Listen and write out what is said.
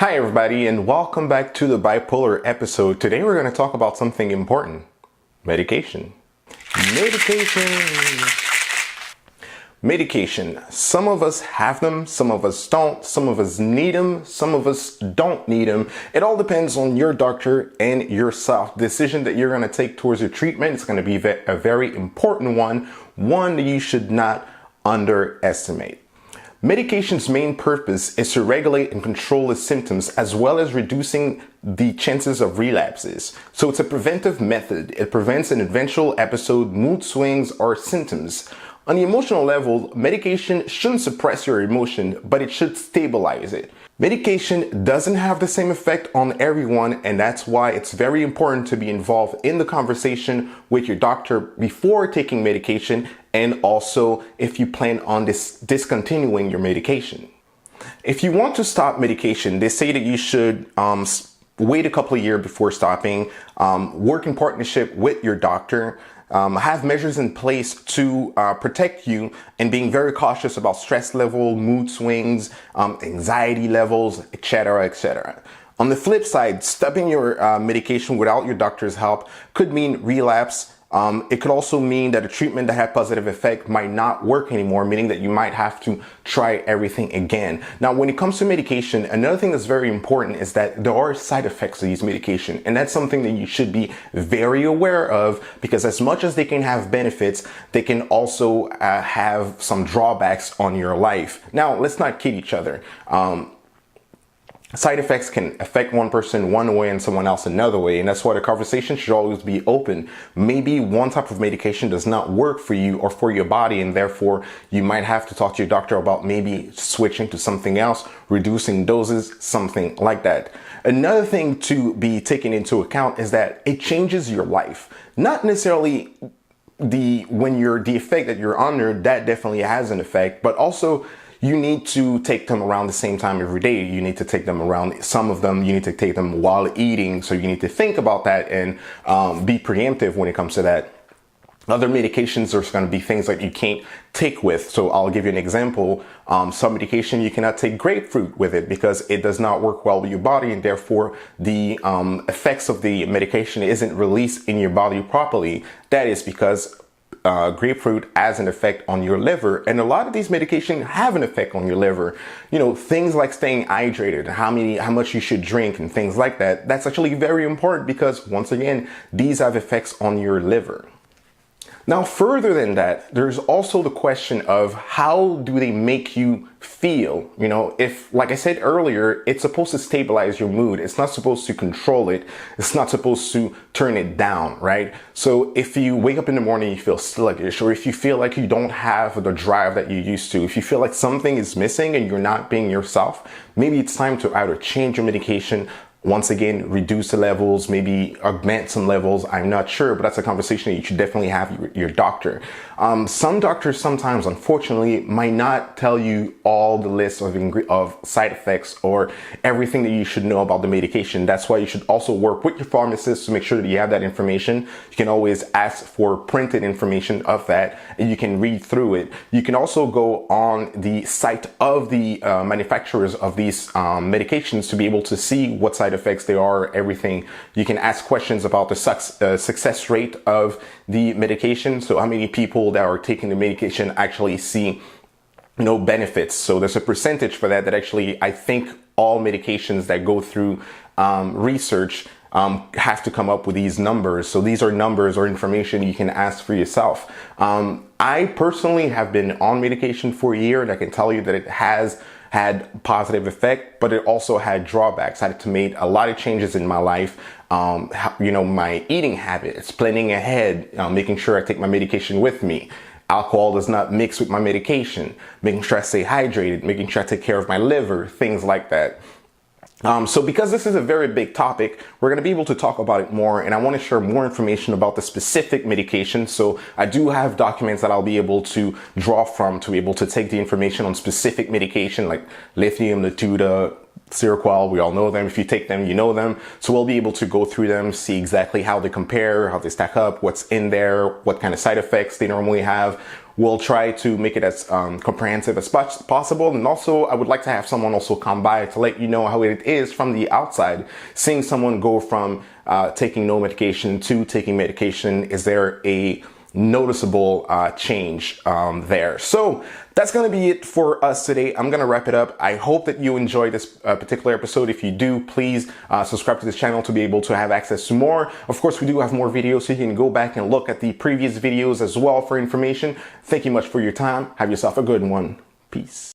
Hi everybody, and welcome back to the Bipolar Episode. Today we're going to talk about something important. Medication. Medication. Some of us have them, some of us don't, some of us need them, some of us don't need them. It all depends on your doctor and yourself. The decision that you're going to take towards your treatment is going to be a very important one that you should not underestimate. Medication's main purpose is to regulate and control the symptoms as well as reducing the chances of relapses. So it's a preventive method. It prevents an eventual episode, mood swings, or symptoms. On the emotional level, medication shouldn't suppress your emotion, but it should stabilize it. Medication doesn't have the same effect on everyone, and that's why it's very important to be involved in the conversation with your doctor before taking medication, and also if you plan on discontinuing your medication. If you want to stop medication, they say that you should wait a couple of years before stopping, work in partnership with your doctor, have measures in place to protect you, and being very cautious about stress level, mood swings, anxiety levels, etc., etc. On the flip side, stopping your medication without your doctor's help could mean relapse. It could also mean that a treatment that had positive effect might not work anymore, meaning that you might have to try everything again. Now, when it comes to medication, another thing that's very important is that there are side effects to these medication, and that's something that you should be very aware of, because as much as they can have benefits, they can also have some drawbacks on your life. Now, let's not kid each other. Side effects can affect one person one way and someone else another way, and that's why the conversation should always be open. Maybe one type of medication does not work for you or for your body, and therefore you might have to talk to your doctor about maybe switching to something else, reducing doses, something like that. Another thing to be taken into account is that it changes your life. Not necessarily the effect that you're under, that definitely has an effect, but also you need to take them around the same time every day. You need to take them around, some of them, you need to take them while eating. So you need to think about that and be preemptive when it comes to that. Other medications, there's going to be things that you can't take with. So I'll give you an example. Some medication, you cannot take grapefruit with it because it does not work well with your body, and therefore the effects of the medication isn't released in your body properly. That is because grapefruit has an effect on your liver, and a lot of these medications have an effect on your liver. You know, things like staying hydrated, how much you should drink, and things like that. That's actually very important because, once again, these have effects on your liver. Now, further than that, there's also the question of how do they make you feel? You know, if, like I said earlier, it's supposed to stabilize your mood. It's not supposed to control it. It's not supposed to turn it down, right? So if you wake up in the morning, you feel sluggish, or if you feel like you don't have the drive that you used to, if you feel like something is missing and you're not being yourself, maybe it's time to either change your medication, once again, reduce the levels, maybe augment some levels. I'm not sure, but that's a conversation that you should definitely have with your doctor. Some doctors sometimes, unfortunately, might not tell you all the list of side effects or everything that you should know about the medication. That's why you should also work with your pharmacist to make sure that you have that information. You can always ask for printed information of that, and you can read through it. You can also go on the site of the manufacturers of these medications to be able to see what side effects they are, everything. You can ask questions about the success rate of the medication. So how many people that are taking the medication actually see, you know, benefits. So there's a percentage for that actually, I think all medications that go through research have to come up with these numbers. So these are numbers or information you can ask for yourself. I personally have been on medication for a year, and I can tell you that it has had positive effect, but it also had drawbacks. I had to make a lot of changes in my life. You know, my eating habits, planning ahead, making sure I take my medication with me. Alcohol does not mix with my medication, making sure I stay hydrated, making sure I take care of my liver, things like that. So because this is a very big topic, we're going to be able to talk about it more, and I want to share more information about the specific medication. So I do have documents that I'll be able to draw from to be able to take the information on specific medication like lithium, Latuda, Seroquel, we all know them. If you take them, you know them. So we'll be able to go through them, see exactly how they compare, how they stack up, what's in there, what kind of side effects they normally have, we'll try to make it as comprehensive as possible. And also, I would like to have someone also come by to let you know how it is from the outside, seeing someone go from taking no medication to taking medication. Is there a noticeable change there? So that's going to be it for us today. I'm going to wrap it up. I hope that you enjoyed this particular episode. If you do, please subscribe to this channel to be able to have access to more. Of course, we do have more videos, so you can go back and look at the previous videos as well for information. Thank you much for your time. Have yourself a good one. Peace.